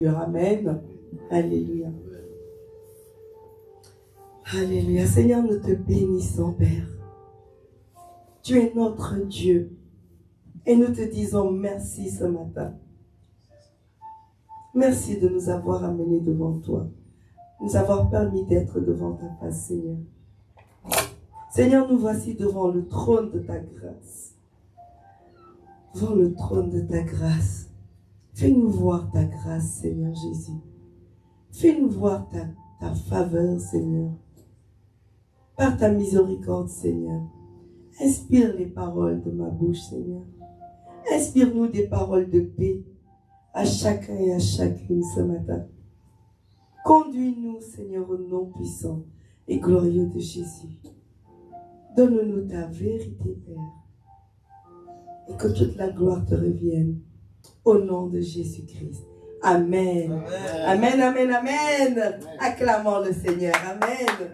Amen. Alléluia. Alléluia. Seigneur, nous te bénissons, Père. Tu es notre Dieu. Et nous te disons merci ce matin. Merci de nous avoir amenés devant toi. Nous avoir permis d'être devant ta face, Seigneur. Seigneur, nous voici devant le trône de ta grâce. Devant le trône de ta grâce. Fais-nous voir ta grâce, Seigneur Jésus. Fais-nous voir ta faveur, Seigneur. Par ta miséricorde, Seigneur. Inspire les paroles de ma bouche, Seigneur. Inspire-nous des paroles de paix à chacun et à chacune ce matin. Conduis-nous, Seigneur, au nom puissant et glorieux de Jésus. Donne-nous ta vérité, Père. Et que toute la gloire te revienne. Au nom de Jésus-Christ. Amen. Amen, amen, amen. Amen. Acclamons le Seigneur. Amen.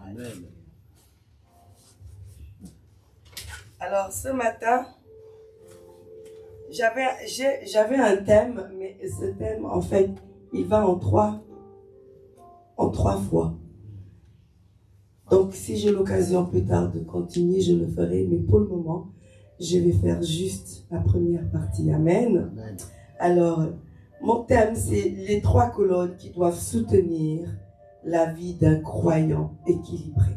Amen. Alors, ce matin, j'avais un thème, mais ce thème, en fait, il va en trois fois. Donc, si j'ai l'occasion plus tard de continuer, je le ferai, mais pour le moment, je vais faire juste la première partie. Amen. Amen. Alors, mon thème, c'est les 3 colonnes qui doivent soutenir la vie d'un croyant équilibré.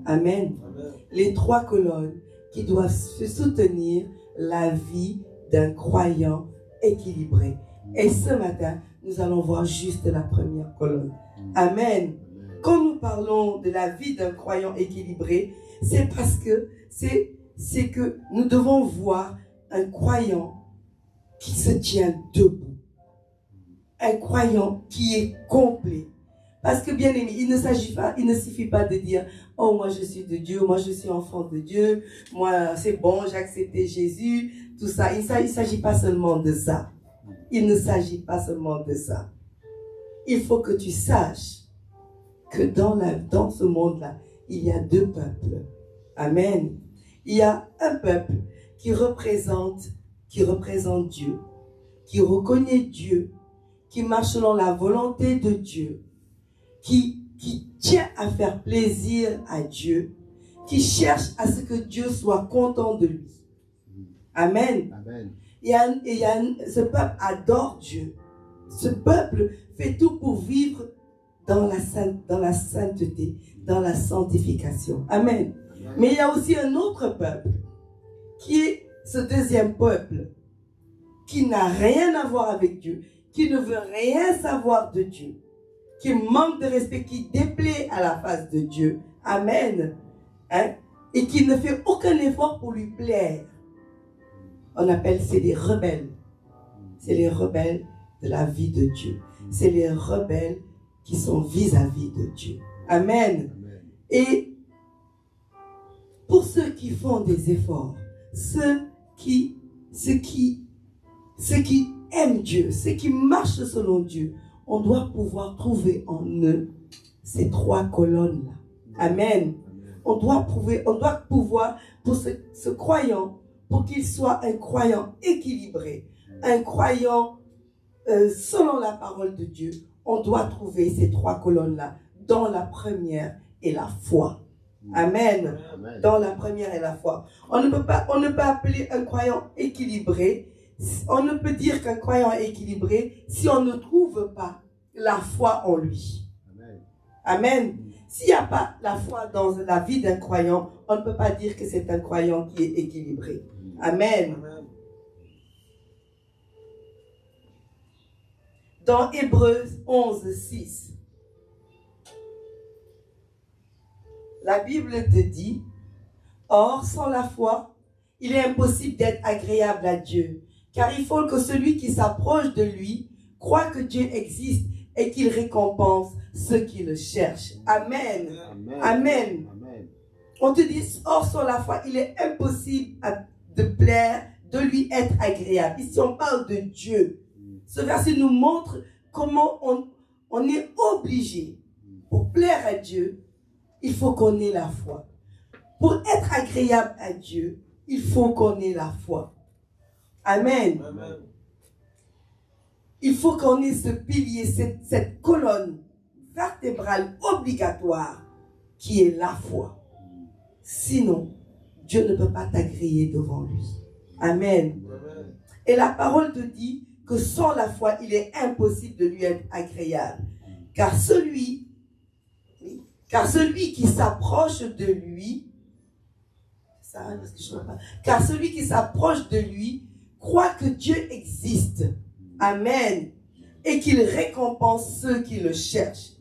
Amen. Amen. Les 3 colonnes qui doivent soutenir la vie d'un croyant équilibré. Et ce matin, nous allons voir juste la première colonne. Amen. Quand nous parlons de la vie d'un croyant équilibré, c'est parce que c'est que nous devons voir un croyant qui se tient debout. Un croyant qui est complet. Parce que bien aimé, il ne suffit pas de dire « Oh, moi je suis de Dieu, moi je suis enfant de Dieu, moi c'est bon, j'ai accepté Jésus », tout ça. Il ne s'agit pas seulement de ça. Il ne s'agit pas seulement de ça. Il faut que tu saches que dans ce monde-là, il y a 2 peuples. Amen. Il y a un peuple qui représente Dieu, qui reconnaît Dieu, qui marche selon la volonté de Dieu, qui tient à faire plaisir à Dieu, qui cherche à ce que Dieu soit content de lui. Amen. Amen. Ce peuple adore Dieu. Ce peuple fait tout pour vivre dans la sainteté, dans la sanctification. Amen. Amen. Mais il y a aussi un autre peuple, qui est ce deuxième peuple, qui n'a rien à voir avec Dieu, qui ne veut rien savoir de Dieu, qui manque de respect, qui déplaît à la face de Dieu. Amen. Hein? Et qui ne fait aucun effort pour lui plaire. On appelle, c'est les rebelles. C'est les rebelles de la vie de Dieu. C'est les rebelles qui sont vis-à-vis de Dieu. Amen. Amen. Et pour ceux qui font des efforts, ceux qui aiment Dieu, ceux qui marchent selon Dieu, on doit pouvoir trouver en eux ces 3 colonnes-là. Amen. On doit pouvoir, pour ce croyant, pour qu'il soit un croyant équilibré, un croyant selon la parole de Dieu, on doit trouver ces 3 colonnes-là, dont la première est la foi. Amen. Amen. Dans la première est la foi. On ne peut appeler un croyant équilibré, on ne peut dire qu'un croyant est équilibré si on ne trouve pas la foi en lui. Amen. Amen. S'il n'y a pas la foi dans la vie d'un croyant, on ne peut pas dire que c'est un croyant qui est équilibré. Amen. Amen. Dans Hébreux 11, 6, la Bible te dit, « Or, sans la foi, il est impossible d'être agréable à Dieu, car il faut que celui qui s'approche de lui croit que Dieu existe et qu'il récompense ceux qui le cherchent. » Amen. Amen. Amen. Amen. On te dit, « Or, sans la foi, il est impossible de plaire, de lui être agréable. » Ici, on parle de Dieu. Ce verset nous montre comment on est obligé, pour plaire à Dieu, il faut qu'on ait la foi. Pour être agréable à Dieu, il faut qu'on ait la foi. Amen. Amen. Il faut qu'on ait ce pilier, cette colonne vertébrale obligatoire qui est la foi. Sinon, Dieu ne peut pas t'agréer devant lui. Amen. Amen. Et la parole te dit que sans la foi, il est impossible de lui être agréable. Car celui qui s'approche de lui, car celui qui s'approche de lui croit que Dieu existe. Amen. Et qu'il récompense ceux qui le cherchent.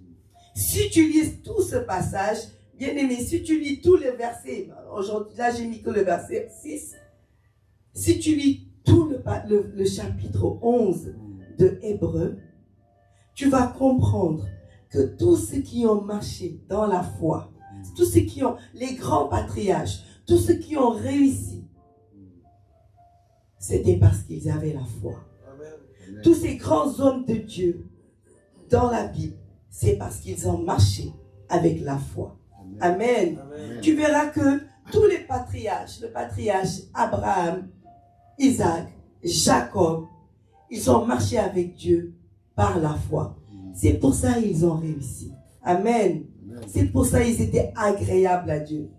Si tu lis tout ce passage, bien aimé, si tu lis tous les versets, aujourd'hui là j'ai mis que le verset 6, si tu lis tout le chapitre 11 de Hébreux, tu vas comprendre que tous ceux qui ont marché dans la foi, tous ceux qui ont, les grands patriarches, tous ceux qui ont réussi, c'était parce qu'ils avaient la foi. Amen. Tous ces grands hommes de Dieu dans la Bible, c'est parce qu'ils ont marché avec la foi. Amen. Amen. Tu verras que tous les patriarches, le patriarche Abraham, Isaac, Jacob, ils ont marché avec Dieu par la foi. C'est pour ça qu'ils ont réussi. Amen. C'est pour ça qu'ils étaient agréables à Dieu.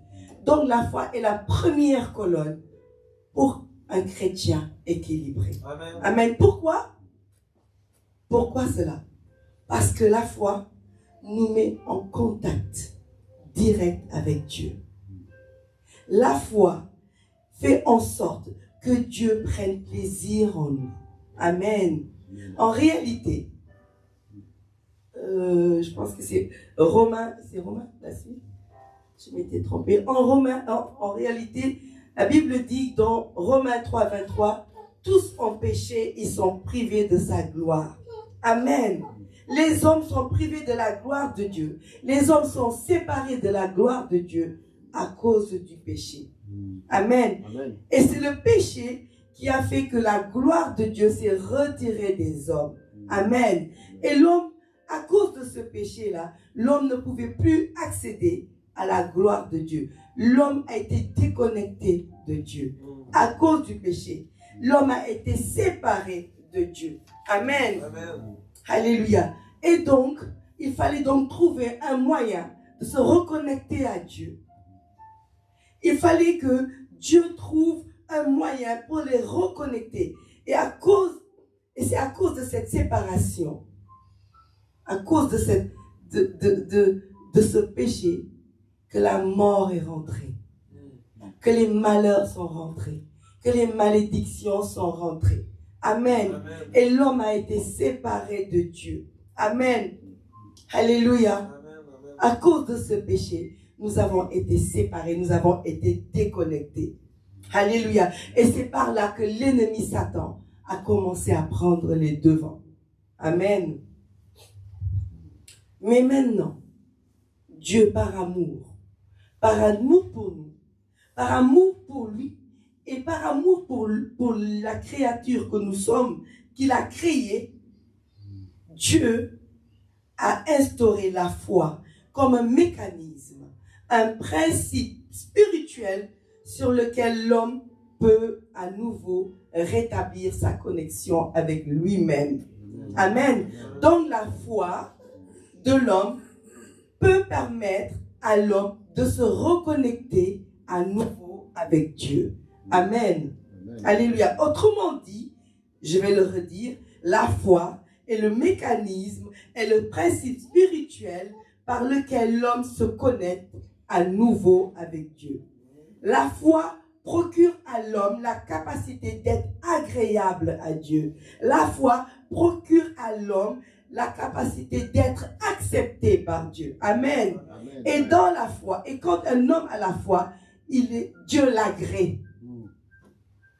Donc la foi est la première colonne pour un chrétien équilibré. Amen. Amen. Pourquoi? Pourquoi cela? Parce que la foi nous met en contact direct avec Dieu. La foi fait en sorte que Dieu prenne plaisir en nous. Amen. En réalité, je pense que c'est Romain, la suite? Je m'étais trompée. En réalité, la Bible dit dans Romains 3, 23, tous ont péché, ils sont privés de sa gloire. Amen. Les hommes sont privés de la gloire de Dieu. Les hommes sont séparés de la gloire de Dieu à cause du péché. Amen. Amen. Et c'est le péché qui a fait que la gloire de Dieu s'est retirée des hommes. Amen. Et l'homme, à cause de ce péché-là, l'homme ne pouvait plus accéder à la gloire de Dieu. L'homme a été déconnecté de Dieu à cause du péché. L'homme a été séparé de Dieu. Amen. Amen. Alléluia. Et donc, il fallait donc trouver un moyen de se reconnecter à Dieu. Il fallait que Dieu trouve un moyen pour les reconnecter. Et c'est à cause de cette séparation, à cause de ce péché, que la mort est rentrée, que les malheurs sont rentrés, que les malédictions sont rentrées. Amen. Amen. Et l'homme a été séparé de Dieu. Amen. Alléluia. Amen. Amen. À cause de ce péché, nous avons été séparés, nous avons été déconnectés. Alléluia. Et c'est par là que l'ennemi Satan a commencé à prendre les devants. Amen. Mais maintenant, Dieu par amour pour nous, par amour pour lui, et par amour pour la créature que nous sommes, qu'il a créée, Dieu a instauré la foi comme un mécanisme, un principe spirituel sur lequel l'homme peut à nouveau rétablir sa connexion avec lui-même. Amen. Donc la foi de l'homme peut permettre à l'homme de se reconnecter à nouveau avec Dieu. Amen. Amen. Alléluia. Autrement dit, je vais le redire, la foi est le mécanisme, est le principe spirituel par lequel l'homme se connecte à nouveau avec Dieu. La foi procure à l'homme la capacité d'être agréable à Dieu. La foi procure à l'homme la capacité d'être accepté par Dieu. Amen. Amen. Et dans la foi, et quand un homme a la foi, Dieu l'agrée.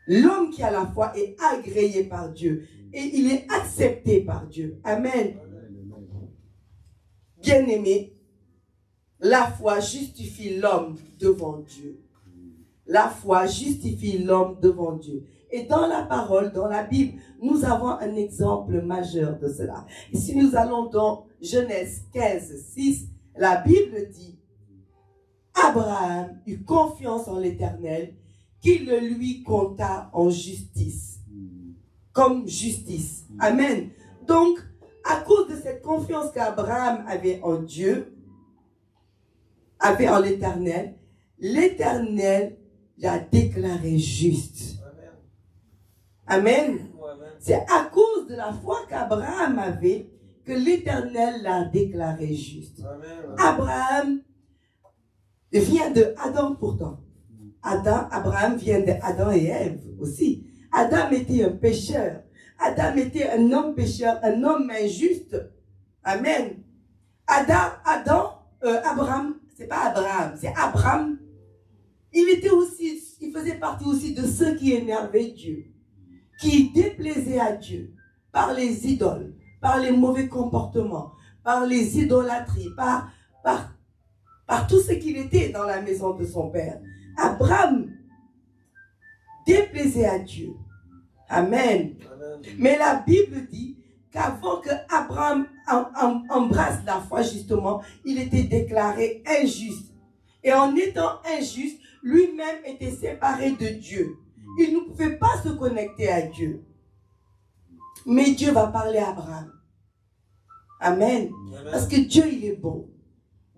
L'homme qui a la foi est agréé par Dieu et il est accepté par Dieu. Amen. Bien-aimé, la foi justifie l'homme devant Dieu. La foi justifie l'homme devant Dieu. Et dans la parole, dans la Bible, nous avons un exemple majeur de cela. Et si nous allons dans Genèse 15, 6, la Bible dit, Abraham eut confiance en l'Éternel, qu'il le lui compta en justice. comme justice. Amen. Donc, à cause de cette confiance qu'Abraham avait en Dieu, avait en l'Éternel, l'Éternel l'a déclaré juste. Amen. C'est à cause de la foi qu'Abraham avait que l'Éternel l'a déclaré juste. Abraham vient de Adam pourtant. Abraham vient d'Adam et Ève aussi. Adam était un pécheur. Adam était un homme pécheur, un homme injuste. Amen. Abraham, c'est pas Abraham, c'est Abraham. Il faisait partie aussi de ceux qui énervaient Dieu, qui déplaisaient à Dieu par les idoles, par les mauvais comportements, par les idolâtries, par tout ce qu'il était dans la maison de son père. Abraham déplaisait à Dieu. Amen. Mais la Bible dit qu'avant que Abraham embrasse la foi, justement, il était déclaré injuste. Et en étant injuste, lui-même était séparé de Dieu. Il ne pouvait pas se connecter à Dieu. Mais Dieu va parler à Abraham. Amen. Parce que Dieu, il est bon.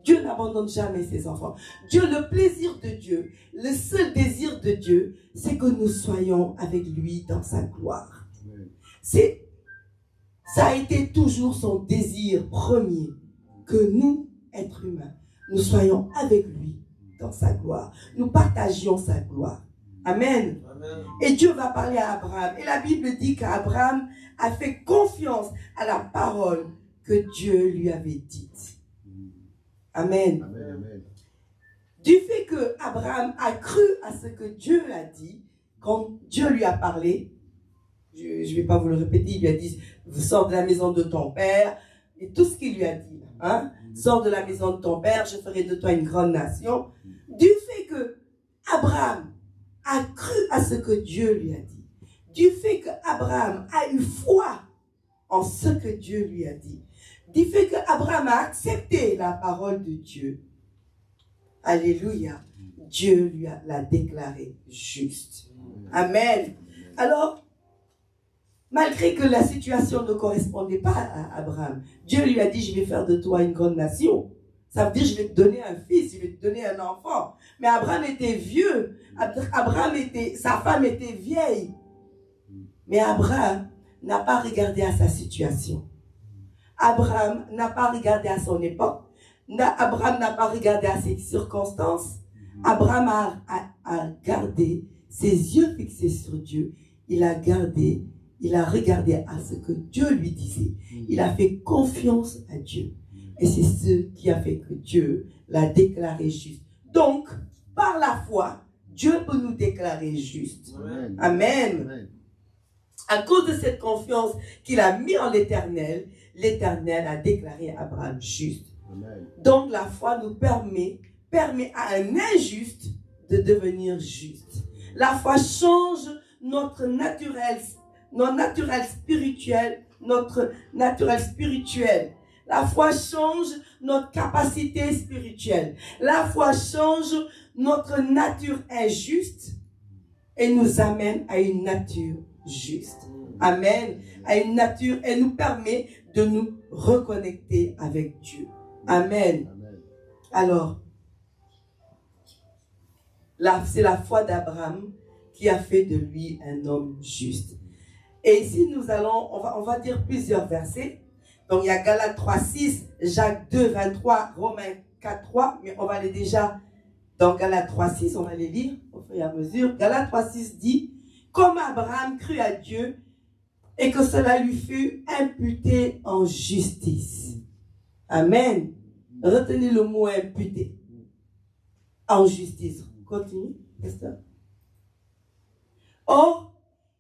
Dieu n'abandonne jamais ses enfants. Dieu, le plaisir de Dieu, le seul désir de Dieu, c'est que nous soyons avec lui dans sa gloire. Ça a été toujours son désir premier, que nous, êtres humains, nous soyons avec lui dans sa gloire. Nous partagions sa gloire. Amen. Amen. Et Dieu va parler à Abraham. Et la Bible dit qu'Abraham a fait confiance à la parole que Dieu lui avait dite. Amen. Amen. Du fait que Abraham a cru à ce que Dieu a dit, quand Dieu lui a parlé, je ne vais pas vous le répéter, il lui a dit, sors de la maison de ton père, et tout ce qu'il lui a dit, hein, sors de la maison de ton père, je ferai de toi une grande nation. Du fait que Abraham a cru à ce que Dieu lui a dit, du fait que Abraham a eu foi en ce que Dieu lui a dit, du fait qu'Abraham a accepté la parole de Dieu, alléluia, Dieu l'a déclaré juste. Amen. Alors, malgré que la situation ne correspondait pas à Abraham, Dieu lui a dit, je vais faire de toi une grande nation. Ça veut dire, je vais te donner un fils, je vais te donner un enfant. Mais Abraham était vieux, sa femme était vieille. Mais Abraham n'a pas regardé à sa situation. Abraham n'a pas regardé à son époque. Abraham n'a pas regardé à ses circonstances. Abraham a gardé ses yeux fixés sur Dieu. Il a regardé à ce que Dieu lui disait. Il a fait confiance à Dieu. Et c'est ce qui a fait que Dieu l'a déclaré juste. Donc, par la foi, Dieu peut nous déclarer juste. Amen. Amen. À cause de cette confiance qu'il a mis en l'Éternel, l'Éternel a déclaré Abraham juste. Amen. Donc la foi nous permet à un injuste de devenir juste. La foi change notre naturel spirituel. La foi change notre capacité spirituelle. La foi change notre nature injuste et nous amène à une nature juste. Amen. À une nature, elle nous permet de nous reconnecter avec Dieu. Amen. Alors, c'est la foi d'Abraham qui a fait de lui un homme juste. Et ici, on va dire plusieurs versets. Donc, il y a Galates 3:6, Jacques 2:23, Romains 4:3, mais on va aller déjà dans Galates 3:6, on va les lire au fur et à mesure. Galates 3:6 dit, comme Abraham crut à Dieu et que cela lui fut imputé en justice. Amen. Retenez le mot imputé. En justice. Continue, Esther. Or,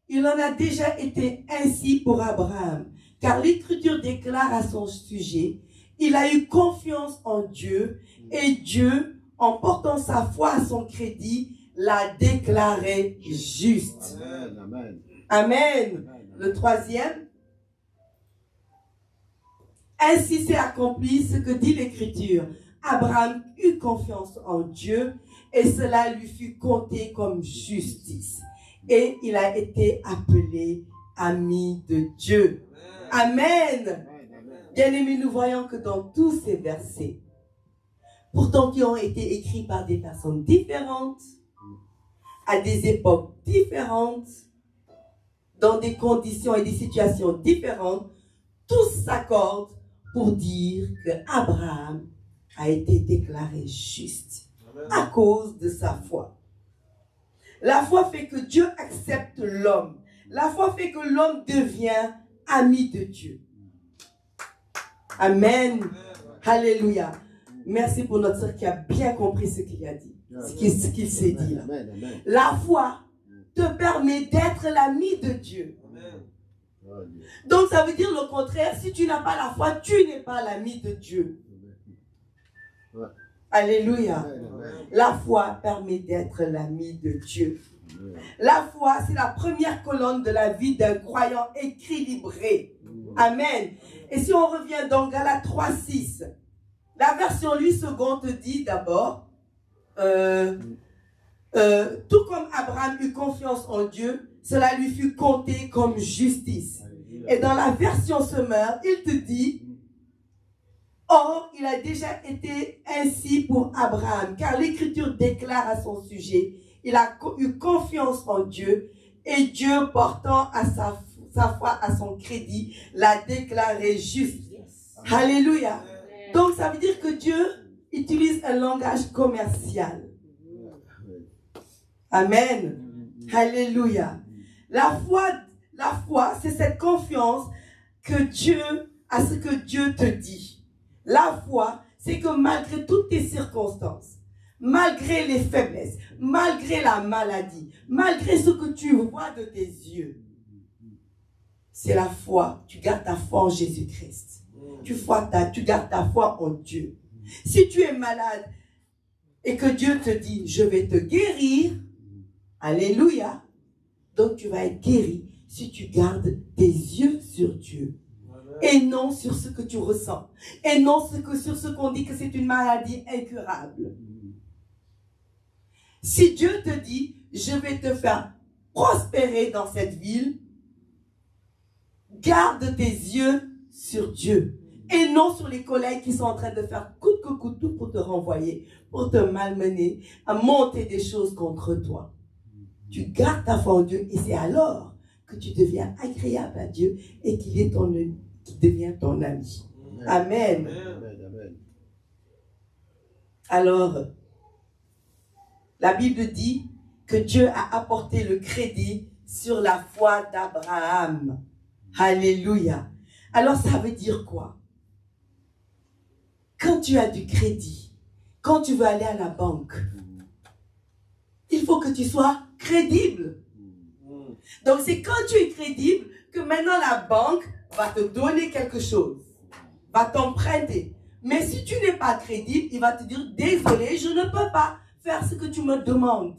il en a déjà été ainsi pour Abraham, car l'Écriture déclare à son sujet, il a eu confiance en Dieu, et Dieu, en portant sa foi à son crédit, l'a déclaré juste. Amen. Amen. Amen. Le troisième. Ainsi s'est accompli ce que dit l'Écriture. Abraham eut confiance en Dieu, et cela lui fut compté comme justice. Et il a été appelé ami de Dieu. Amen. Bien-aimés, nous voyons que dans tous ces versets, pourtant qui ont été écrits par des personnes différentes, à des époques différentes, dans des conditions et des situations différentes, tous s'accordent pour dire que Abraham a été déclaré juste à cause de sa foi. La foi fait que Dieu accepte l'homme. La foi fait que l'homme devient ami de Dieu. Amen. Alléluia. Merci pour notre sœur qui a bien compris ce qu'il a dit, ce qu'il s'est dit là. La foi te permet d'être l'ami de Dieu. Donc ça veut dire le contraire, si tu n'as pas la foi, tu n'es pas l'ami de Dieu. Alléluia. La foi permet d'être l'ami de Dieu. La foi, c'est la première colonne de la vie d'un croyant équilibré. Amen. Et si on revient dans Galates 3:6, la version lui seconde dit d'abord, tout comme Abraham eut confiance en Dieu, cela lui fut compté comme justice. Et dans la version Semeur, il te dit, or, il a déjà été ainsi pour Abraham, car l'Écriture déclare à son sujet, il a eu confiance en Dieu, et Dieu, portant à sa foi à son crédit, l'a déclaré juste. Alléluia. Donc, ça veut dire que Dieu utilise un langage commercial. Amen. Alléluia. La foi, c'est cette confiance que Dieu, à ce que Dieu te dit. La foi, c'est que malgré toutes tes circonstances, malgré les faiblesses, malgré la maladie, malgré ce que tu vois de tes yeux, c'est la foi. Tu gardes ta foi en Jésus-Christ. Tu gardes ta foi en Dieu. Si tu es malade et que Dieu te dit, je vais te guérir, alléluia, donc tu vas être guéri si tu gardes tes yeux sur Dieu. Et non sur ce que tu ressens. Et non sur ce qu'on dit que c'est une maladie incurable. Si Dieu te dit, je vais te faire prospérer dans cette ville, garde tes yeux sur Dieu. Et non sur les collègues qui sont en train de faire coûte que coûte tout pour te renvoyer, pour te malmener, à monter des choses contre toi. Tu gardes ta foi en Dieu et c'est alors que tu deviens agréable à Dieu et qu'il devient ton ami. Amen. Amen. Alors, la Bible dit que Dieu a apporté le crédit sur la foi d'Abraham. Alléluia. Alors, ça veut dire quoi? Quand tu as du crédit, quand tu veux aller à la banque, il faut que tu sois crédible. Donc, c'est quand tu es crédible que maintenant la banque va te donner quelque chose, va t'emprunter. Mais si tu n'es pas crédible, il va te dire, désolé, je ne peux pas faire ce que tu me demandes.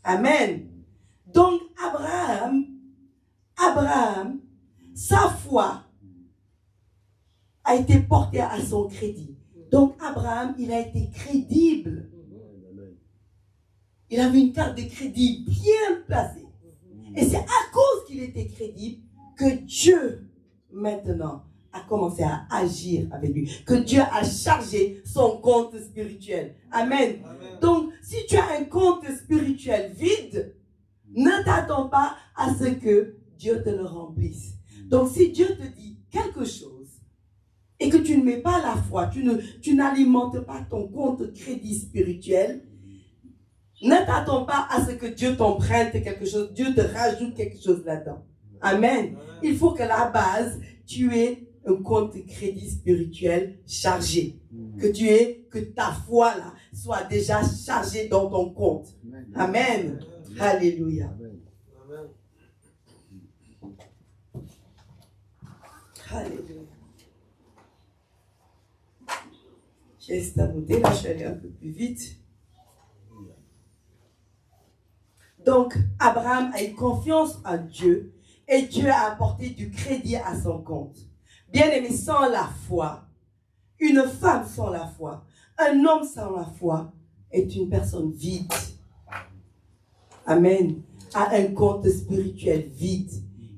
Amen. Donc, Abraham, sa foi a été portée à son crédit. Donc, Abraham, il a été crédible. Il avait une carte de crédit bien placée. Et c'est à cause qu'il était crédible que Dieu, maintenant, a commencé à agir avec lui. Que Dieu a chargé son compte spirituel. Amen. Amen. Donc, si tu as un compte spirituel vide, ne t'attends pas à ce que Dieu te le remplisse. Donc, si Dieu te dit quelque chose et que tu ne mets pas la foi, tu n'alimentes pas ton compte crédit spirituel, ne t'attends pas à ce que Dieu t'emprunte quelque chose, Dieu te rajoute quelque chose là-dedans. Amen. Il faut que la base, tu aies un compte crédit spirituel chargé. Que ta foi là soit déjà chargée dans ton compte. Amen. Alléluia. Alléluia. J'ai estamouté, là je suis allée un peu plus vite. Donc, Abraham a eu confiance en Dieu et Dieu a apporté du crédit à son compte. Bien aimé, sans la foi, une femme sans la foi, un homme sans la foi est une personne vide. Amen. A un compte spirituel vide.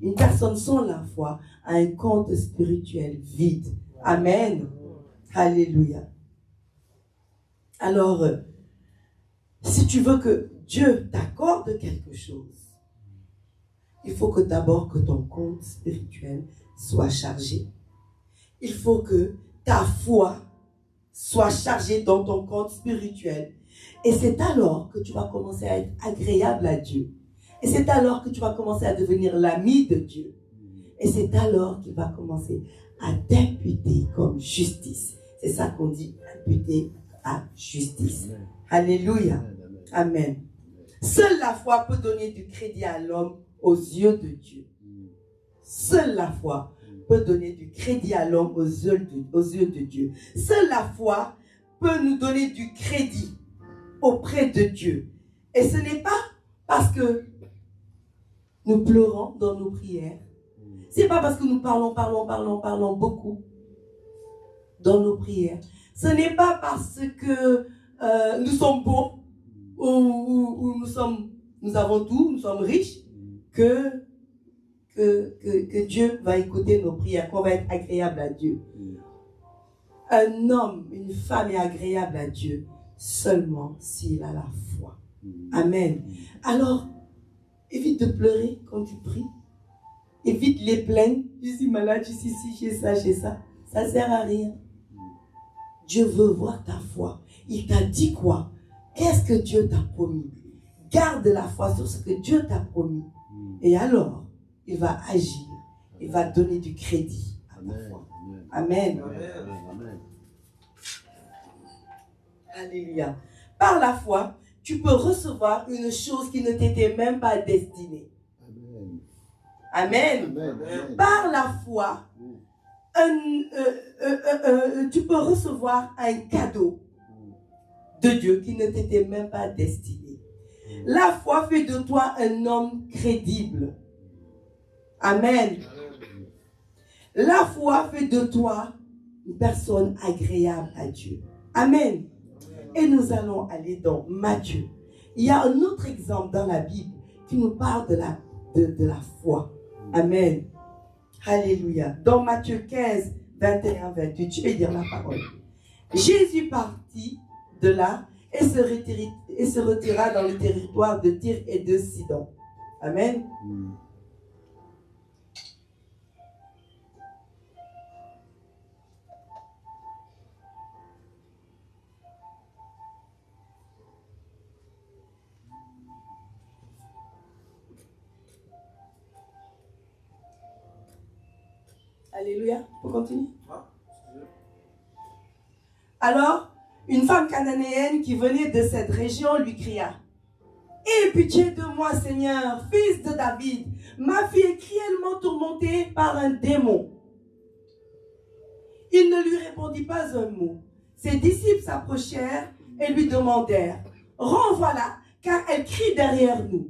Une personne sans la foi a un compte spirituel vide. Amen. Alléluia. Alors, si tu veux que Dieu t'accorde quelque chose, il faut que d'abord que ton compte spirituel soit chargé. Il faut que ta foi soit chargée dans ton compte spirituel. Et c'est alors que tu vas commencer à être agréable à Dieu. Et c'est alors que tu vas commencer à devenir l'ami de Dieu. Et c'est alors qu'il va commencer à t'imputer comme justice. C'est ça qu'on dit, imputer à justice. Alléluia. Amen. Seule la foi peut donner du crédit à l'homme aux yeux de Dieu. Seule la foi peut donner du crédit à l'homme aux yeux de Dieu. Seule la foi peut nous donner du crédit auprès de Dieu. Et ce n'est pas parce que nous pleurons dans nos prières. C'est pas parce que nous parlons beaucoup dans nos prières. Ce n'est pas parce que nous sommes beaux ou nous avons tout, nous sommes riches que Dieu va écouter nos prières, qu'on va être agréable à Dieu. Un homme, une femme est agréable à Dieu seulement s'il a la foi. Amen. Alors, évite de pleurer quand tu pries. Évite les plaintes. Je suis malade, je suis ci, j'ai ça, j'ai ça. Ça ne sert à rien. Dieu veut voir ta foi. Il t'a dit quoi? Qu'est-ce que Dieu t'a promis? Garde la foi sur ce que Dieu t'a promis. Et alors, il va agir. Il va donner du crédit à ta foi. Amen. Amen. Alléluia. Par la foi, tu peux recevoir une chose qui ne t'était même pas destinée. Amen. Amen. Par la foi, tu peux recevoir un cadeau de Dieu qui ne t'était même pas destiné. La foi fait de toi un homme crédible. Amen. La foi fait de toi une personne agréable à Dieu. Amen. Et nous allons aller dans Matthieu. Il y a un autre exemple dans la Bible qui nous parle de la foi. Amen. Alléluia. Dans Matthieu 15, 21, 28, je vais dire la parole. Jésus partit de là et se retira dans le territoire de Tyr et de Sidon. Amen. Alléluia. On continue. Alors, une femme cananéenne qui venait de cette région lui cria: « Aie pitié de moi, Seigneur, fils de David. Ma fille est cruellement tourmentée par un démon. » Il ne lui répondit pas un mot. Ses disciples s'approchèrent et lui demandèrent: « Renvoie-la, car elle crie derrière nous. »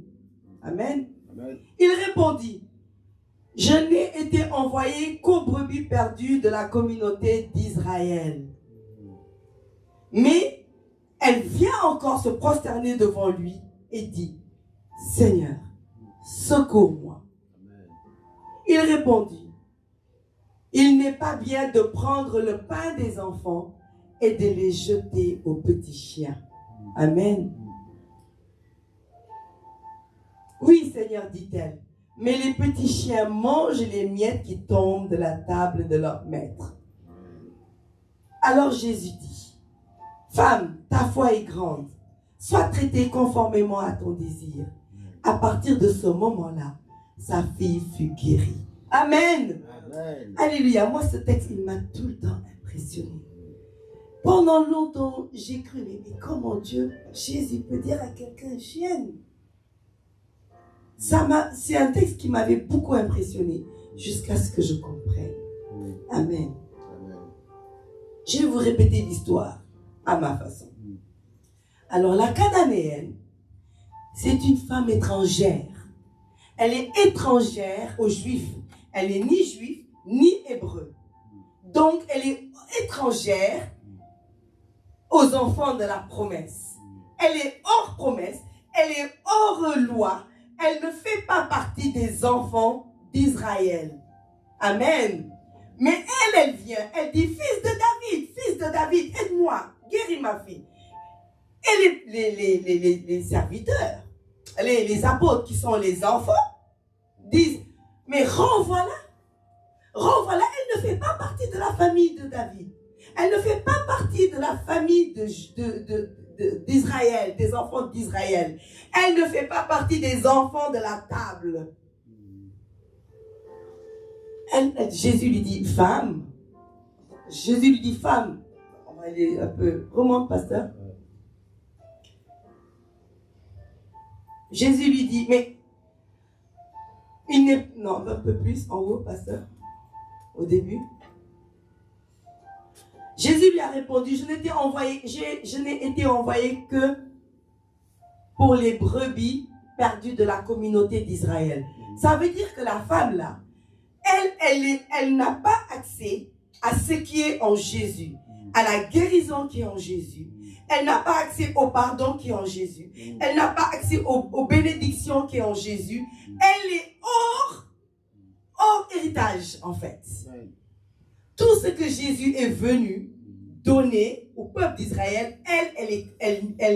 Amen. Amen. Il répondit: « Je n'ai été envoyé qu'aux brebis perdues de la communauté d'Israël. » Mais elle vient encore se prosterner devant lui et dit: « Seigneur, secours-moi. » Il répondit: « Il n'est pas bien de prendre le pain des enfants et de les jeter aux petits chiens. » Amen. « Oui, Seigneur, dit-elle, mais les petits chiens mangent les miettes qui tombent de la table de leur maître. » Alors Jésus dit: « Femme, ta foi est grande. Sois traitée conformément à ton désir. » À partir de ce moment-là, sa fille fut guérie. Amen. Amen. Alléluia. Moi, ce texte, il m'a tout le temps impressionné. Pendant longtemps, j'ai cru, mais comment Jésus peut dire à quelqu'un chienne? C'est un texte qui m'avait beaucoup impressionné jusqu'à ce que je comprenne. Amen. Amen. Je vais vous répéter l'histoire à ma façon. Alors, la Cananéenne, c'est une femme étrangère. Elle est étrangère aux Juifs. Elle n'est ni juive, ni hébreu. Donc, elle est étrangère aux enfants de la promesse. Elle est hors promesse. Elle est hors loi. Elle ne fait pas partie des enfants d'Israël. Amen. Mais elle vient, elle dit, fils de David, aide-moi, guéris ma fille. Et les serviteurs, les apôtres qui sont les enfants, disent, mais renvoie-la, elle ne fait pas partie de la famille de David. Elle ne fait pas partie de la famille d'Israël, des enfants d'Israël. Elle ne fait pas partie des enfants de la table. Jésus lui dit, femme. On va aller un peu. Remonte, pasteur. Jésus lui dit, mais il n'est... Non, un peu plus en haut, pasteur. Au début. Jésus lui a répondu, je n'ai été envoyé que pour les brebis perdues de la communauté d'Israël. Ça veut dire que la femme là, elle n'a pas accès à ce qui est en Jésus, à la guérison qui est en Jésus. Elle n'a pas accès au pardon qui est en Jésus. Elle n'a pas accès aux bénédictions qui est en Jésus. Elle est hors héritage en fait. Tout ce que Jésus est venu donner au peuple d'Israël, elle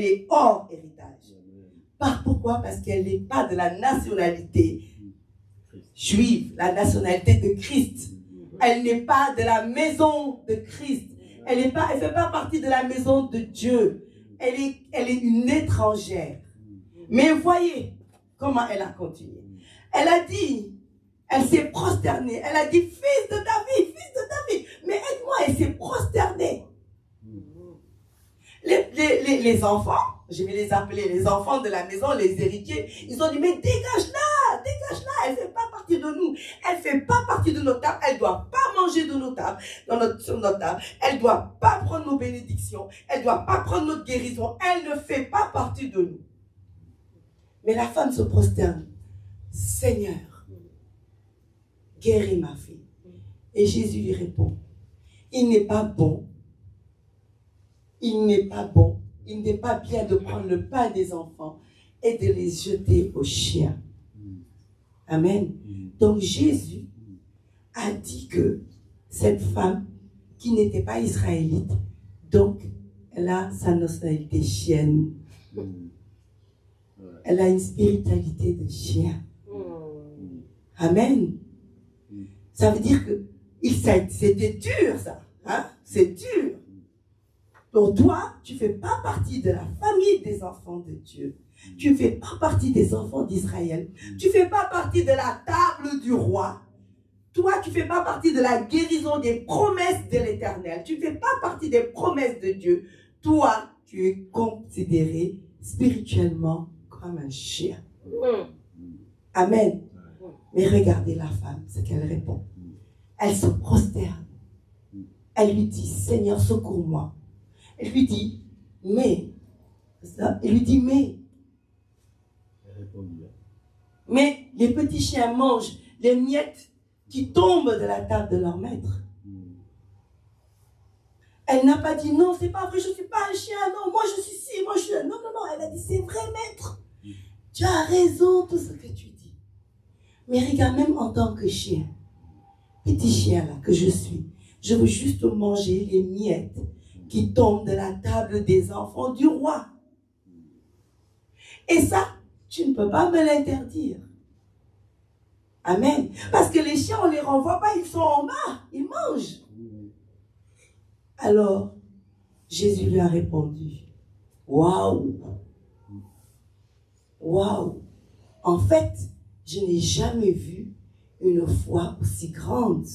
est hors héritage. Pourquoi? Parce qu'elle n'est pas de la nationalité juive, la nationalité de Christ. Elle n'est pas de la maison de Christ. Elle ne fait pas partie de la maison de Dieu. Elle est une étrangère. Mais voyez comment elle a continué. Elle a dit, elle s'est prosternée. Elle a dit, fils de David. Mais aide-moi, elle s'est prosternée. Les enfants, je vais les appeler les enfants de la maison, les héritiers, ils ont dit, mais dégage-la, elle ne fait pas partie de nous. Elle ne fait pas partie de notre table. Elle ne doit pas manger de nos tables, sur notre table. Elle ne doit pas prendre nos bénédictions. Elle ne doit pas prendre notre guérison. Elle ne fait pas partie de nous. Mais la femme se prosterne. Seigneur, guéris ma fille. Et Jésus lui répond, il n'est pas bien de prendre le pain des enfants et de les jeter aux chiens. Amen. Donc Jésus a dit que cette femme qui n'était pas israélite, donc elle a sa nationalité chienne. Elle a une spiritualité de chien. Amen. Ça veut dire que c'était dur ça. Hein? C'est dur. Donc toi, tu ne fais pas partie de la famille des enfants de Dieu. Tu ne fais pas partie des enfants d'Israël. Tu ne fais pas partie de la table du roi. Toi, tu ne fais pas partie de la guérison des promesses de l'Éternel. Tu ne fais pas partie des promesses de Dieu. Toi, tu es considéré spirituellement comme un chien. Amen. Mais regardez la femme, ce qu'elle répond. Elle se prosterne. Elle lui dit, Seigneur, secours-moi. Elle lui dit, mais les petits chiens mangent les miettes qui tombent de la table de leur maître. Elle n'a pas dit, non, c'est pas vrai, je ne suis pas un chien, non, moi je suis ci, moi je suis... Non, elle a dit, c'est vrai, maître. Tu as raison, tout ce que tu dis. Mais regarde, même en tant que chien, petit chien là que je suis, je veux juste manger les miettes qui tombent de la table des enfants du roi. Et ça, tu ne peux pas me l'interdire. Amen. Parce que les chiens, on ne les renvoie pas, ils sont en bas, ils mangent. Alors, Jésus lui a répondu, waouh, en fait, je n'ai jamais vu une foi aussi grande.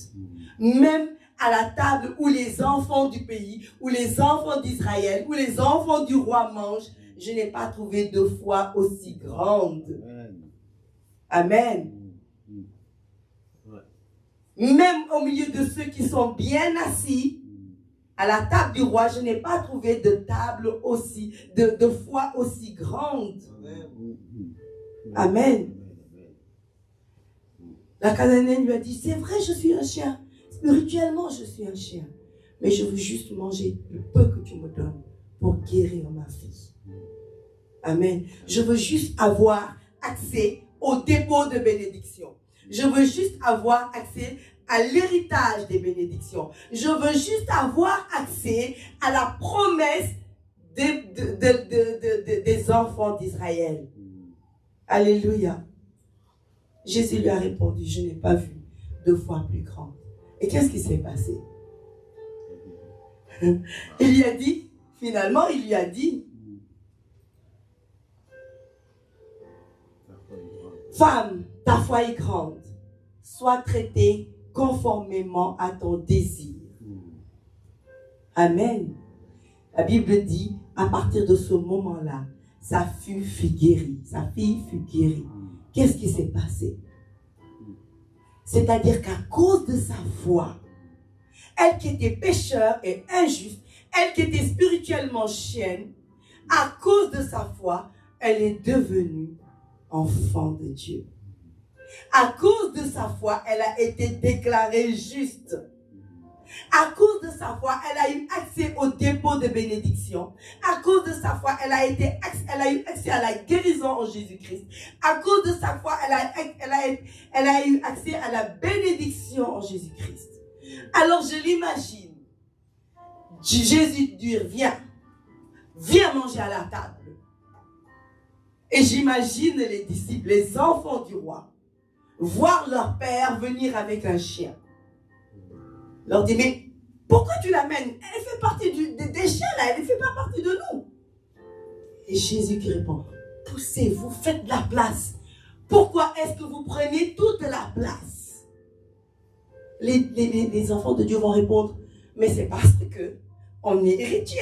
Même à la table où les enfants du pays, où les enfants d'Israël, où les enfants du roi mangent, je n'ai pas trouvé de foi aussi grande. Amen. Même au milieu de ceux qui sont bien assis, à la table du roi, je n'ai pas trouvé de table aussi, de foi aussi grande. Amen. La Cananéenne lui a dit, c'est vrai, je suis un chien. Spirituellement, je suis un chien. Mais je veux juste manger le peu que tu me donnes pour guérir ma fille. Amen. Je veux juste avoir accès au dépôt de bénédiction. Je veux juste avoir accès à l'héritage des bénédictions. Je veux juste avoir accès à la promesse des enfants d'Israël. Alléluia. Jésus lui a répondu, je n'ai pas vu deux fois plus grande. Et qu'est-ce qui s'est passé? Il lui a dit, finalement, il lui a dit, femme, ta foi est grande, sois traitée conformément à ton désir. Amen. La Bible dit, à partir de ce moment-là, sa fille fut guérie. Sa fille fut guérie. Qu'est-ce qui s'est passé? C'est-à-dire qu'à cause de sa foi, elle qui était pécheur et injuste, elle qui était spirituellement chienne, à cause de sa foi, elle est devenue enfant de Dieu. À cause de sa foi, elle a été déclarée juste. À cause de sa foi, elle a eu accès au dépôt de bénédiction. À cause de sa foi, elle a eu accès à la guérison en Jésus-Christ. À cause de sa foi, elle a eu accès à la bénédiction en Jésus-Christ. Alors je l'imagine. Jésus dit, viens manger à la table. Et j'imagine les disciples, les enfants du roi, voir leur père venir avec un chien. Leur dit, mais pourquoi tu l'amènes? Elle fait partie des chiens là, elle ne fait pas partie de nous. Et Jésus qui répond, poussez-vous, faites de la place. Pourquoi est-ce que vous prenez toute la place? Les enfants de Dieu vont répondre, mais c'est parce que on est héritier.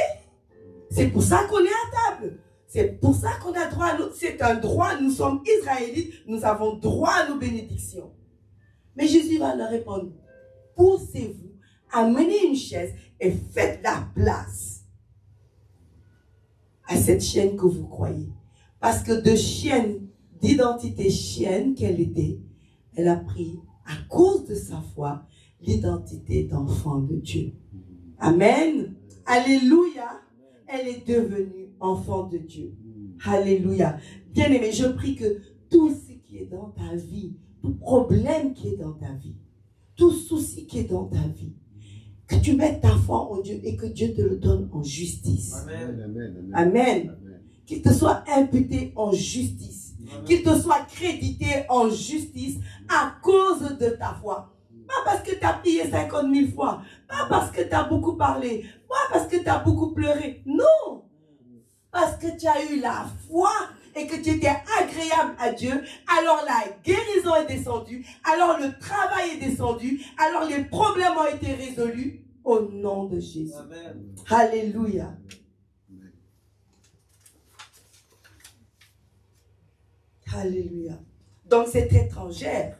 C'est pour ça qu'on est à table. C'est pour ça qu'on a droit à nous. C'est un droit, nous sommes Israélites, nous avons droit à nos bénédictions. Mais Jésus va leur répondre, poussez-vous, amenez une chaise et faites la place à cette chienne que vous croyez. Parce que de chienne, d'identité chienne qu'elle était, elle a pris, à cause de sa foi, l'identité d'enfant de Dieu. Amen. Alléluia. Elle est devenue enfant de Dieu. Alléluia. Bien-aimé, je prie que tout ce qui est dans ta vie, tout problème qui est dans ta vie, tout souci qui est dans ta vie, que tu mettes ta foi en Dieu et que Dieu te le donne en justice. Amen. Amen. Amen. Qu'il te soit imputé en justice. Qu'il te soit crédité en justice à cause de ta foi. Pas parce que tu as prié 50 000 fois. Pas parce que tu as beaucoup parlé. Pas parce que tu as beaucoup pleuré. Non. Parce que tu as eu la foi et que tu étais agréable à Dieu, alors la guérison est descendue, alors le travail est descendu, alors les problèmes ont été résolus au nom de Jésus. Amen. Alléluia. Alléluia. Donc cette étrangère,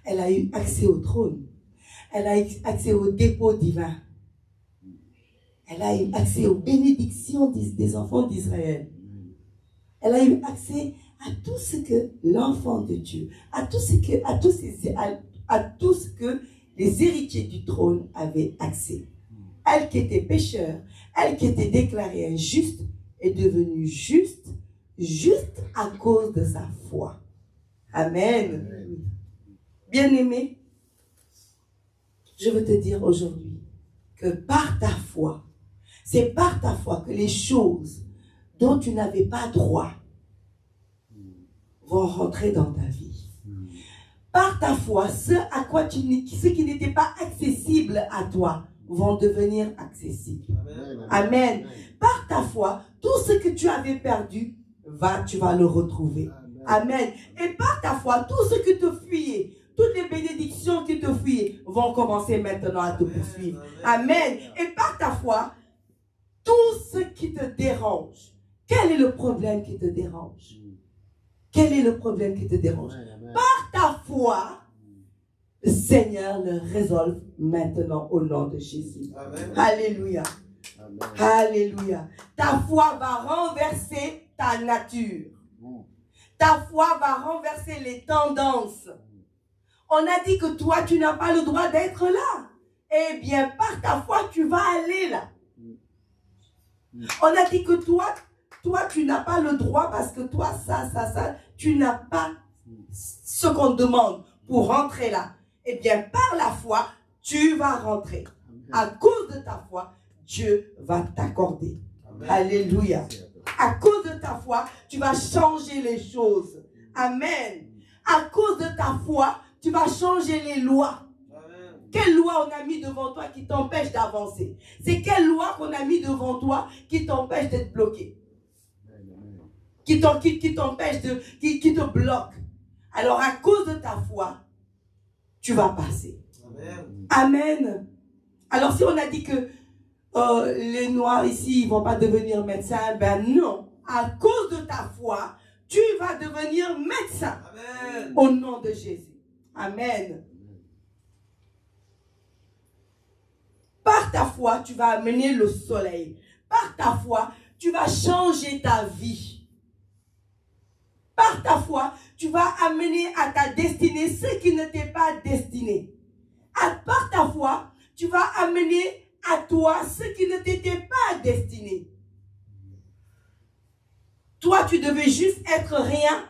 elle a eu accès au trône. Elle a eu accès au dépôt divin. Elle a eu accès aux bénédictions des enfants d'Israël. Elle a eu accès à tout ce que l'enfant de Dieu, à tout ce que les héritiers du trône avaient accès. Elle qui était pécheur, elle qui était déclarée injuste, est devenue juste à cause de sa foi. Amen. Bien-aimé, je veux te dire aujourd'hui que par ta foi, c'est par ta foi que les choses dont tu n'avais pas droit vont rentrer dans ta vie. Par ta foi, ce qui n'était pas accessible à toi vont devenir accessibles. Amen. Par ta foi, tout ce que tu avais perdu, tu vas le retrouver. Amen. Et par ta foi, tout ce qui te fuyait, toutes les bénédictions qui te fuyaient vont commencer maintenant à te poursuivre. Amen. Et par ta foi, tout ce qui te dérange. Quel est le problème qui te dérange? Quel est le problème qui te dérange? Par ta foi, le Seigneur le résolve maintenant au nom de Jésus. Amen. Alléluia. Amen. Alléluia. Ta foi va renverser ta nature. Ta foi va renverser les tendances. On a dit que toi, tu n'as pas le droit d'être là. Eh bien, par ta foi, tu vas aller là. On a dit que toi, tu n'as pas le droit parce que toi, ça, tu n'as pas ce qu'on te demande pour rentrer là. Eh bien, par la foi, tu vas rentrer. À cause de ta foi, Dieu va t'accorder. Alléluia. À cause de ta foi, tu vas changer les choses. Amen. À cause de ta foi, tu vas changer les lois. Quelle loi on a mis devant toi qui t'empêche d'avancer? C'est quelle loi qu'on a mis devant toi qui t'empêche d'être bloqué? Qui t'empêche qui te bloque? Alors à cause de ta foi, tu vas passer. Amen. Amen. Alors si on a dit que les Noirs ici, ils ne vont pas devenir médecins, ben non. À cause de ta foi, tu vas devenir médecin. Amen. Au nom de Jésus. Amen. Par ta foi, tu vas amener le soleil. Par ta foi, tu vas changer ta vie. Par ta foi, tu vas amener à ta destinée ce qui ne t'est pas destiné. Par ta foi, tu vas amener à toi ce qui ne t'était pas destiné. Toi, tu devais juste être rien.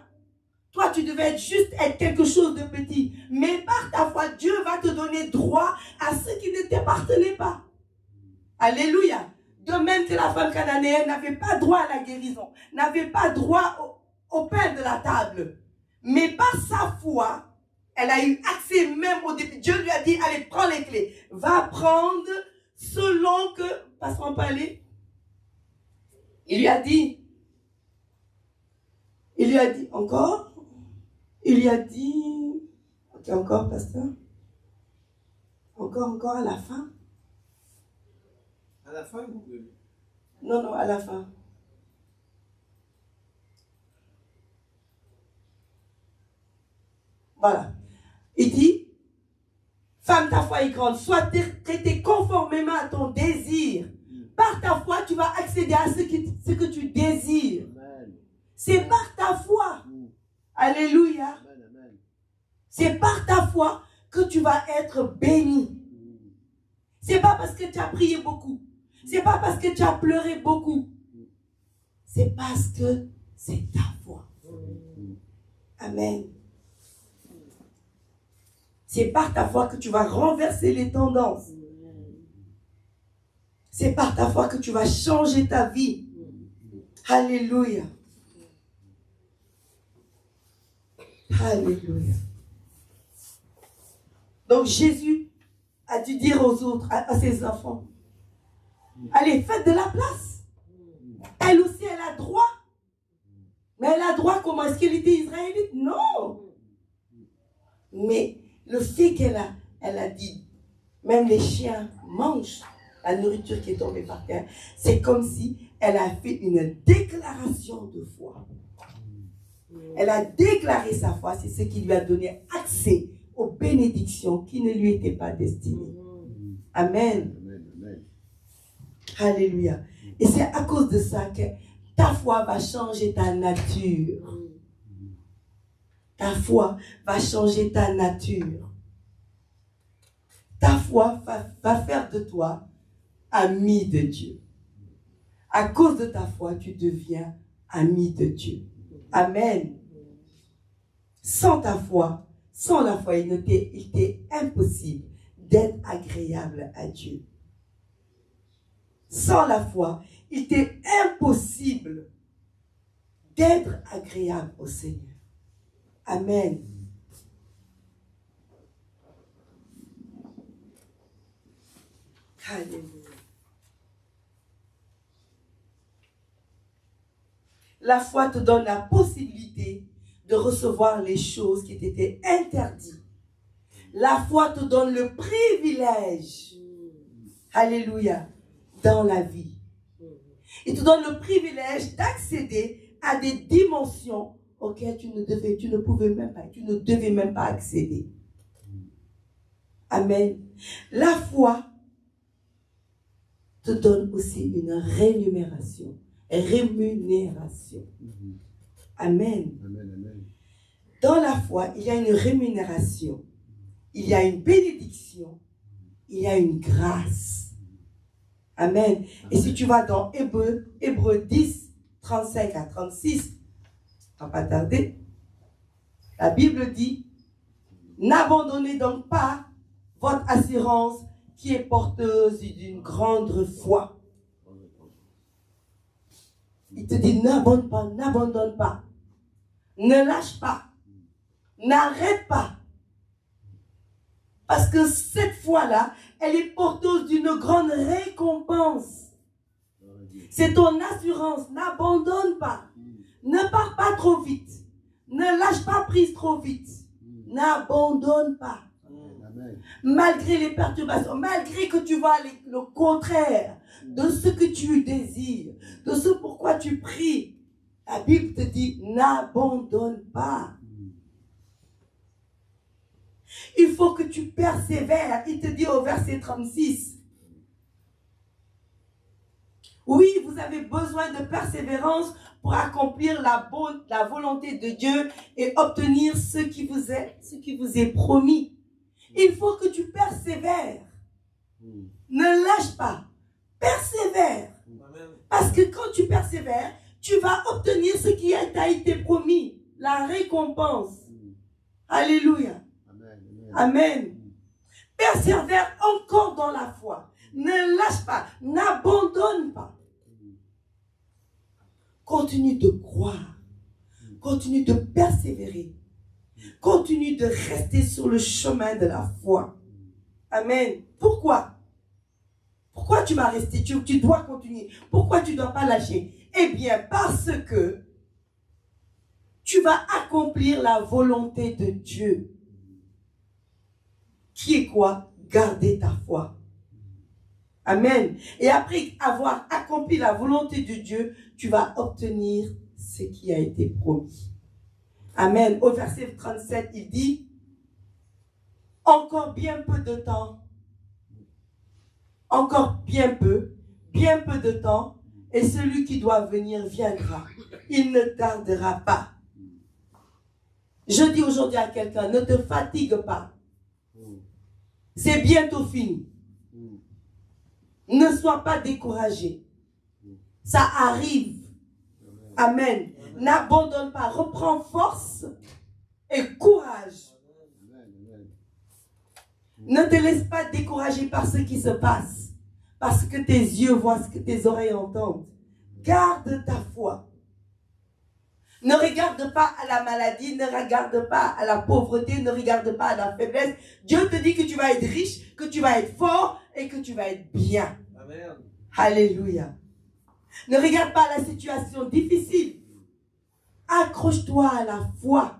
Toi, tu devais juste être quelque chose de petit. Mais par ta foi, Dieu va te donner droit à ce qui ne t'appartenait pas. Alléluia. De même que la femme cananéenne n'avait pas droit à la guérison, n'avait pas droit au pain de la table. Mais par sa foi, elle a eu accès même au début. Dieu lui a dit, allez, prends les clés. Va prendre selon que... Pasteur, on peut aller? Il lui a dit, encore? Il lui a dit, ok, encore, pasteur? Encore à la fin? À la fin ou Non, à la fin. Voilà. Il dit, femme, ta foi est grande, sois traitée conformément à ton désir. Par ta foi, tu vas accéder à ce que tu désires. C'est par ta foi. Alléluia. C'est par ta foi que tu vas être béni. C'est pas parce que tu as prié beaucoup. C'est pas parce que tu as pleuré beaucoup. C'est parce que c'est ta foi. Amen. C'est par ta foi que tu vas renverser les tendances. C'est par ta foi que tu vas changer ta vie. Alléluia. Alléluia. Donc Jésus a dû dire aux autres, à ses enfants, allez, faites de la place. Elle aussi, elle a droit. Mais elle a droit comment? Est-ce qu'elle était israélite? Non. Mais le fait qu'elle a dit, même les chiens mangent la nourriture qui est tombée par terre, c'est comme si elle a fait une déclaration de foi. Elle a déclaré sa foi, c'est ce qui lui a donné accès aux bénédictions qui ne lui étaient pas destinées. Amen. Alléluia. Et c'est à cause de ça que ta foi va changer ta nature. Ta foi va changer ta nature. Ta foi va faire de toi ami de Dieu. À cause de ta foi, tu deviens ami de Dieu. Amen. Sans ta foi, sans la foi, il t'est impossible d'être agréable à Dieu. Sans la foi, il t'est impossible d'être agréable au Seigneur. Amen. Alléluia. La foi te donne la possibilité de recevoir les choses qui t'étaient interdites. La foi te donne le privilège, alléluia, dans la vie. Il te donne le privilège d'accéder à des dimensions auxquelles tu ne devais même pas accéder. Amen. La foi te donne aussi une rémunération. Amen. Dans la foi, il y a une rémunération, il y a une bénédiction, il y a une grâce. Amen. Et si tu vas dans Hébreux 10, 35 à 36, on va pas tarder, la Bible dit, N'abandonnez donc pas votre assurance qui est porteuse d'une grande foi. Il te dit n'abandonne pas, ne lâche pas, n'arrête pas. Parce que cette foi-là, elle est porteuse d'une grande récompense. C'est ton assurance, n'abandonne pas, ne pars pas trop vite, ne lâche pas prise trop vite, n'abandonne pas. Malgré les perturbations, malgré que tu vois le contraire de ce que tu désires, de ce pourquoi tu pries, la Bible te dit n'abandonne pas. Il faut que tu persévères. Il te dit au verset 36. Oui, vous avez besoin de persévérance pour accomplir la volonté de Dieu et obtenir ce qui vous est promis. Il faut que tu persévères. Ne lâche pas. Persévère. Parce que quand tu persévères, tu vas obtenir ce qui t'a été promis. La récompense. Alléluia. Amen. Persévère encore dans la foi. Ne lâche pas. N'abandonne pas. Continue de croire. Continue de persévérer. Continue de rester sur le chemin de la foi. Amen. Pourquoi? Pourquoi tu vas rester? Tu dois continuer. Pourquoi tu ne dois pas lâcher? Eh bien, parce que tu vas accomplir la volonté de Dieu. Qui est quoi? Garder ta foi. Amen. Et après avoir accompli la volonté de Dieu, tu vas obtenir ce qui a été promis. Amen. Au verset 37, il dit, encore bien peu de temps, encore bien peu de temps, et celui qui doit venir viendra. Il ne tardera pas. Je dis aujourd'hui à quelqu'un, ne te fatigue pas. C'est bientôt fini. Ne sois pas découragé. Ça arrive. Amen. N'abandonne pas. Reprends force et courage. Ne te laisse pas décourager par ce qui se passe. Parce que tes yeux voient ce que tes oreilles entendent. Garde ta foi. Ne regarde pas à la maladie, ne regarde pas à la pauvreté, ne regarde pas à la faiblesse. Dieu te dit que tu vas être riche, que tu vas être fort et que tu vas être bien. Amen. Alléluia. Ne regarde pas la situation difficile. Accroche-toi à la foi.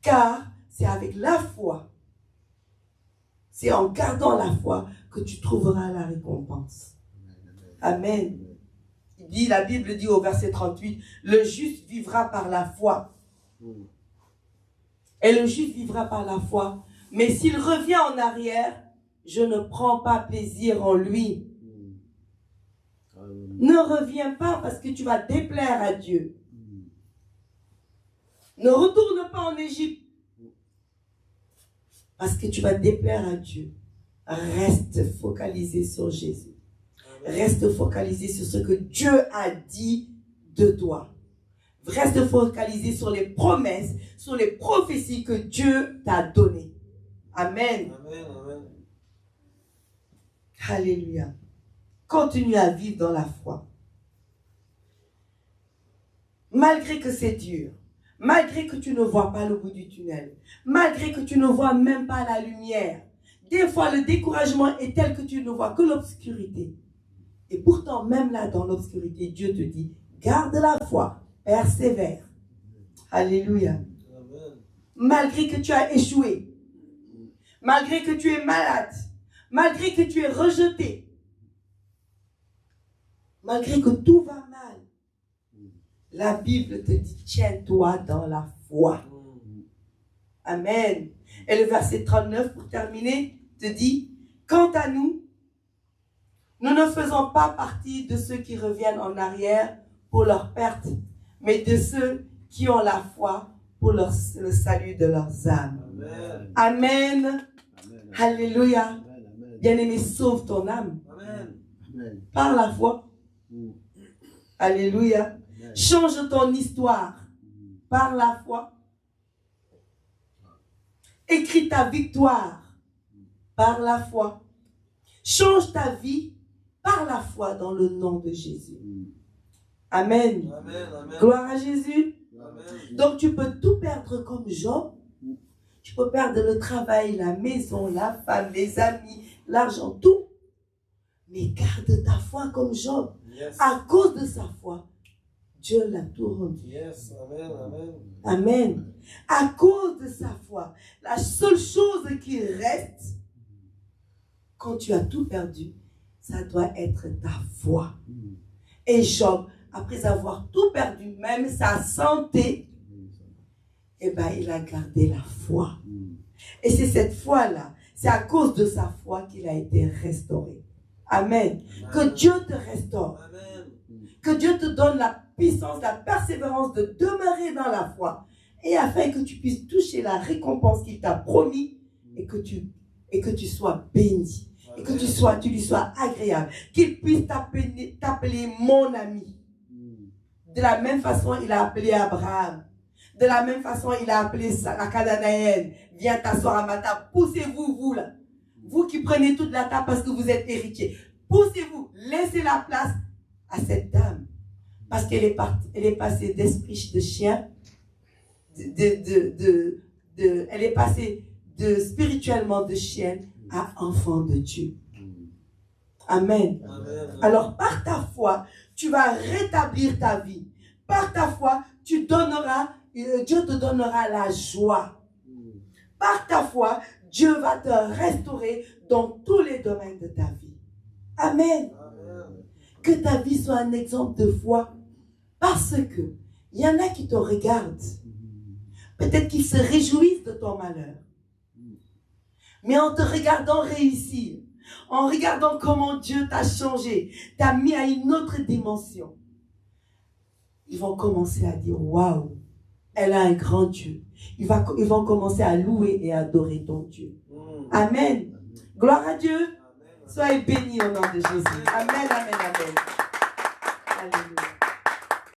Car c'est avec la foi, c'est en gardant la foi que tu trouveras la récompense. Amen. La Bible dit au verset 38, le juste vivra par la foi. Et le juste vivra par la foi. Mais s'il revient en arrière, je ne prends pas plaisir en lui. Ne reviens pas parce que tu vas déplaire à Dieu. Ne retourne pas en Égypte parce que tu vas déplaire à Dieu. Reste focalisé sur Jésus. Reste focalisé sur ce que Dieu a dit de toi. Reste focalisé sur les promesses, sur les prophéties que Dieu t'a données. Amen. Amen, amen. Alléluia. Continue à vivre dans la foi. Malgré que c'est dur, malgré que tu ne vois pas le bout du tunnel, malgré que tu ne vois même pas la lumière, des fois le découragement est tel que tu ne vois que l'obscurité. Et pourtant, même là, dans l'obscurité, Dieu te dit, garde la foi, persévère. Alléluia. Amen. Malgré que tu as échoué, malgré que tu es malade, malgré que tu es rejeté, malgré que tout va mal, la Bible te dit, tiens-toi dans la foi. Amen. Et le verset 39, pour terminer, te dit, quant à nous, nous ne faisons pas partie de ceux qui reviennent en arrière pour leur perte, mais de ceux qui ont la foi pour le salut de leurs âmes. Amen. Amen. Amen. Alléluia. Amen. Amen. Bien-aimé, sauve ton âme Amen. Amen. par la foi. Alléluia. Amen. Change ton histoire par la foi. Écris ta victoire par la foi. Change ta vie par la foi dans le nom de Jésus. Amen. Amen. Amen. Gloire à Jésus. Amen. Donc tu peux tout perdre comme Job. Tu peux perdre le travail, la maison, la femme, les amis, l'argent, tout. Mais garde ta foi comme Job. Yes. À cause de sa foi, Dieu l'a tout rendu. Yes. Amen. Amen. Amen. À cause de sa foi, la seule chose qui reste, quand tu as tout perdu, ça doit être ta foi. Et Job, après avoir tout perdu, même sa santé, eh ben, il a gardé la foi. Et c'est cette foi-là, c'est à cause de sa foi qu'il a été restauré. Amen. Que Dieu te restaure. Amen. Que Dieu te donne la puissance, la persévérance de demeurer dans la foi. Et afin que tu puisses toucher la récompense qu'il t'a promis et que tu sois béni. Et que tu lui sois agréable. Qu'il puisse t'appeler mon ami. De la même façon, il a appelé Abraham. De la même façon, il a appelé la Cananéenne. Viens t'asseoir à ma table. Poussez-vous, vous là. Vous qui prenez toute la table parce que vous êtes héritier. Poussez-vous. Laissez la place à cette dame. Parce qu'elle est passée d'esprit de chien. Elle est passée spirituellement de chienne à enfant de Dieu. Amen. Amen. Alors, par ta foi, tu vas rétablir ta vie. Par ta foi, Dieu te donnera la joie. Par ta foi, Dieu va te restaurer dans tous les domaines de ta vie. Amen. Amen. Que ta vie soit un exemple de foi. Parce que il y en a qui te regardent. Peut-être qu'ils se réjouissent de ton malheur. Mais en te regardant réussir, en regardant comment Dieu t'a changé, t'a mis à une autre dimension, ils vont commencer à dire, waouh, elle a un grand Dieu. Ils vont commencer à louer et adorer ton Dieu. Amen. Gloire à Dieu. Soyez bénis au nom de Jésus. Amen, amen, amen. Alléluia.